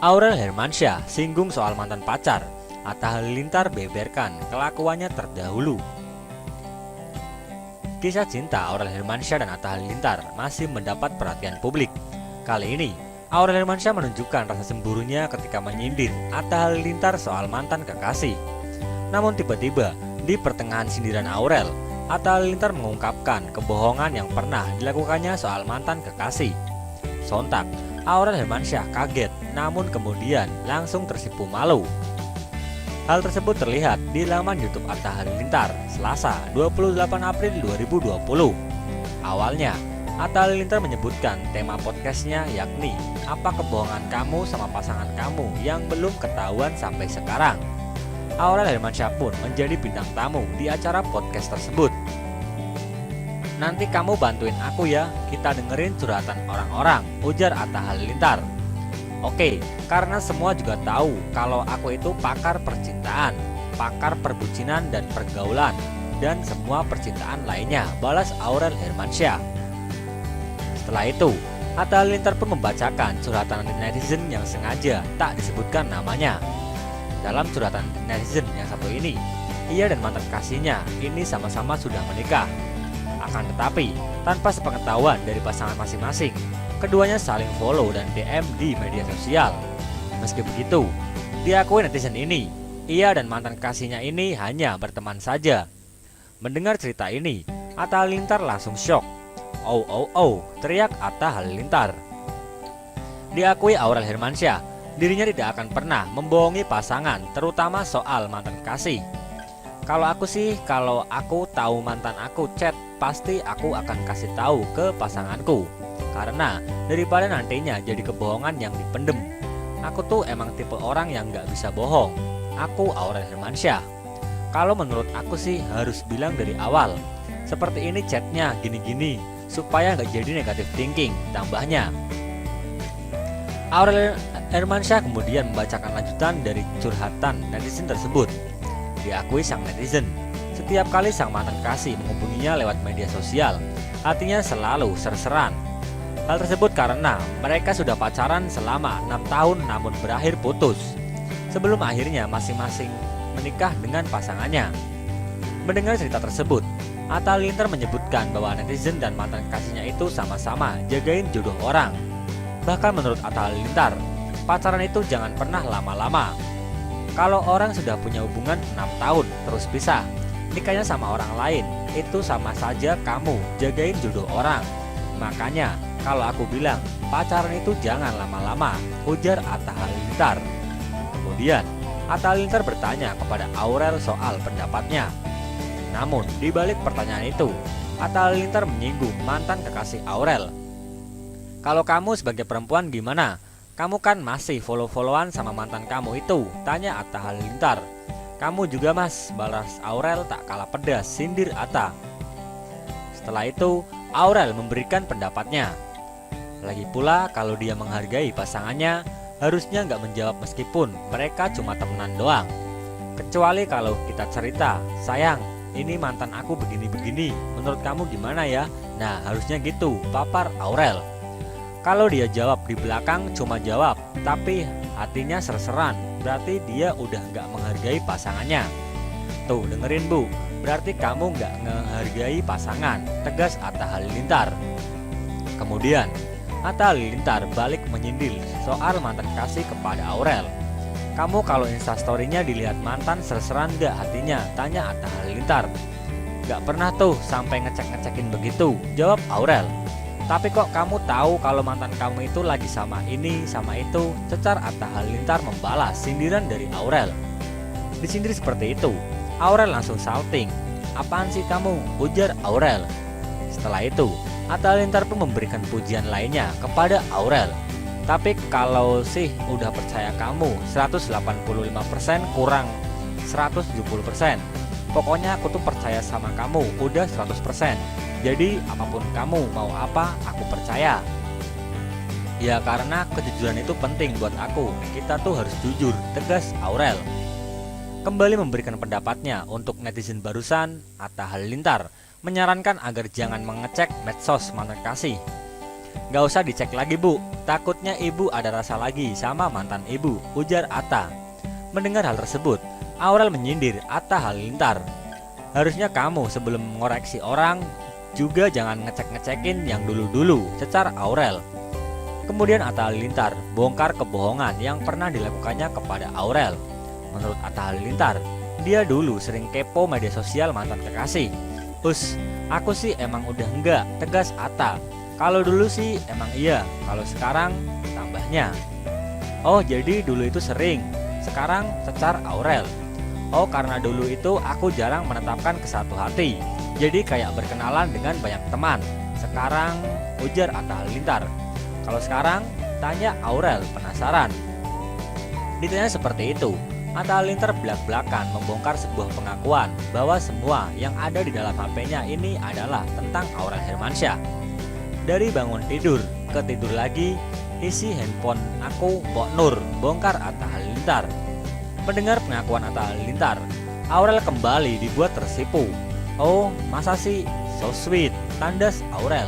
Aurel Hermansyah singgung soal mantan pacar. Atta Halilintar beberkan kelakuannya terdahulu. Kisah cinta Aurel Hermansyah dan Atta Halilintar masih mendapat perhatian publik. Kali ini, Aurel Hermansyah menunjukkan rasa cemburunya ketika menyindir Atta Halilintar soal mantan kekasih. Namun tiba-tiba, di pertengahan sindiran Aurel, Atta Halilintar mengungkapkan kebohongan yang pernah dilakukannya soal mantan kekasih. Sontak, Aurel Hermansyah kaget, namun kemudian langsung tersipu malu. Hal tersebut terlihat di laman YouTube Atta Halilintar, Selasa 28 April 2020. Awalnya, Atta Halilintar menyebutkan tema podcastnya yakni "Apa kebohongan kamu sama pasangan kamu yang belum ketahuan sampai sekarang?". Aurel Hermansyah pun menjadi bintang tamu di acara podcast tersebut. "Nanti kamu bantuin aku ya, kita dengerin curhatan orang-orang," ujar Atta Halilintar. "Oke, karena semua juga tahu kalau aku itu pakar percintaan, pakar perbucinan dan pergaulan, dan semua percintaan lainnya," balas Aurel Hermansyah. Setelah itu, Atta Halilintar pun membacakan curhatan netizen yang sengaja tak disebutkan namanya. Dalam curhatan netizen yang satu ini, ia dan mantan kasihnya ini sama-sama sudah menikah. Akan tetapi, tanpa sepengetahuan dari pasangan masing-masing, keduanya saling follow dan DM di media sosial. Meski begitu, diakui netizen ini, ia dan mantan kasihnya ini hanya berteman saja. Mendengar cerita ini, Atta Halilintar langsung shock. "Oh oh oh," teriak Atta Halilintar. Diakui Aurel Hermansyah, dirinya tidak akan pernah membohongi pasangan, terutama soal mantan kasih. Kalau aku tahu mantan aku chat, pasti aku akan kasih tahu ke pasanganku. Karena daripada nantinya jadi kebohongan yang dipendem. Aku tuh emang tipe orang yang gak bisa bohong. Aku Aurel Hermansyah. Kalau menurut aku sih harus bilang dari awal. Seperti ini chatnya gini-gini, supaya gak jadi negative thinking, tambahnya. Aurel Hermansyah kemudian membacakan lanjutan dari curhatan netizen tersebut. Diakui sang netizen, setiap kali sang mantan kasih menghubunginya lewat media sosial, hatinya selalu serseran. Hal tersebut karena mereka sudah pacaran selama 6 tahun namun berakhir putus, sebelum akhirnya masing-masing menikah dengan pasangannya. Mendengar cerita tersebut, Atta Halilintar menyebutkan bahwa netizen dan mantan kasihnya itu sama-sama jagain jodoh orang. Bahkan menurut Atta Halilintar, pacaran itu jangan pernah lama-lama. Kalau orang sudah punya hubungan 6 tahun terus pisah, nikahnya sama orang lain, itu sama saja kamu jagain jodoh orang. Makanya kalau aku bilang pacaran itu jangan lama-lama, ujar Atta Halilintar. Kemudian Atta Halilintar bertanya kepada Aurel soal pendapatnya. Namun di balik pertanyaan itu, Atta Halilintar menyinggung mantan kekasih Aurel. "Kalau kamu sebagai perempuan gimana? Kamu kan masih follow-followan sama mantan kamu itu?" tanya Atta Halilintar. "Kamu juga mas," balas Aurel tak kalah pedas, sindir Atta. Setelah itu, Aurel memberikan pendapatnya. Lagi pula kalau dia menghargai pasangannya, harusnya nggak menjawab meskipun mereka cuma temenan doang. Kecuali kalau kita cerita, "Sayang, ini mantan aku begini-begini, menurut kamu gimana ya?" Nah harusnya gitu, papar Aurel. Kalau dia jawab di belakang cuma jawab, tapi hatinya serseran, berarti dia udah gak menghargai pasangannya. Tuh dengerin bu, berarti kamu gak menghargai pasangan, tegas Atta Halilintar. Kemudian Atta Halilintar balik menyindir soal mantan kasih kepada Aurel. "Kamu kalau instastorynya dilihat mantan serseran gak hatinya?" tanya Atta Halilintar. "Gak pernah tuh sampai ngecek-ngecekin begitu," jawab Aurel. "Tapi kok kamu tahu kalau mantan kamu itu lagi sama ini, sama itu?" cecar Atta Halilintar membalas sindiran dari Aurel. Disindir seperti itu, Aurel langsung shouting. "Apaan sih kamu?" ujar Aurel. Setelah itu, Atta Halilintar pun memberikan pujian lainnya kepada Aurel. "Tapi kalau sih udah percaya kamu 185% kurang 170%. Pokoknya aku tuh percaya sama kamu udah 100%. Jadi apapun kamu mau apa, aku percaya. Ya karena kejujuran itu penting buat aku. Kita tuh harus jujur," tegas Aurel. Kembali memberikan pendapatnya untuk netizen barusan, Atta Halilintar menyarankan agar jangan mengecek medsos mantan kasih. Gak usah dicek lagi bu, takutnya ibu ada rasa lagi sama mantan ibu, ujar Atta. Mendengar hal tersebut, Aurel menyindir Atta Halilintar. Harusnya kamu sebelum mengoreksi orang juga jangan ngecek-ngecekin yang dulu-dulu, secara Aurel. Kemudian Atta Halilintar bongkar kebohongan yang pernah dilakukannya kepada Aurel. Menurut Atta Halilintar, dia dulu sering kepo media sosial mantan kekasih. Aku sih emang udah enggak, tegas Atta. Kalau dulu sih emang iya, kalau sekarang tambahnya. Oh jadi dulu itu sering, sekarang secar Aurel. Oh karena dulu itu aku jarang menetapkan ke satu hati, jadi kayak berkenalan dengan banyak teman. Sekarang, ujar Atta Halilintar. Kalau sekarang, tanya Aurel penasaran. Ditanya seperti itu, Atta Halilintar belak-belakan membongkar sebuah pengakuan bahwa semua yang ada di dalam HP-nya ini adalah tentang Aurel Hermansyah. Dari bangun tidur ke tidur lagi, isi handphone aku Pok Nur, bongkar Atta Halilintar. Mendengar pengakuan Atta Halilintar, Aurel kembali dibuat tersipu. Oh, masa sih? So sweet, tandas Aurel.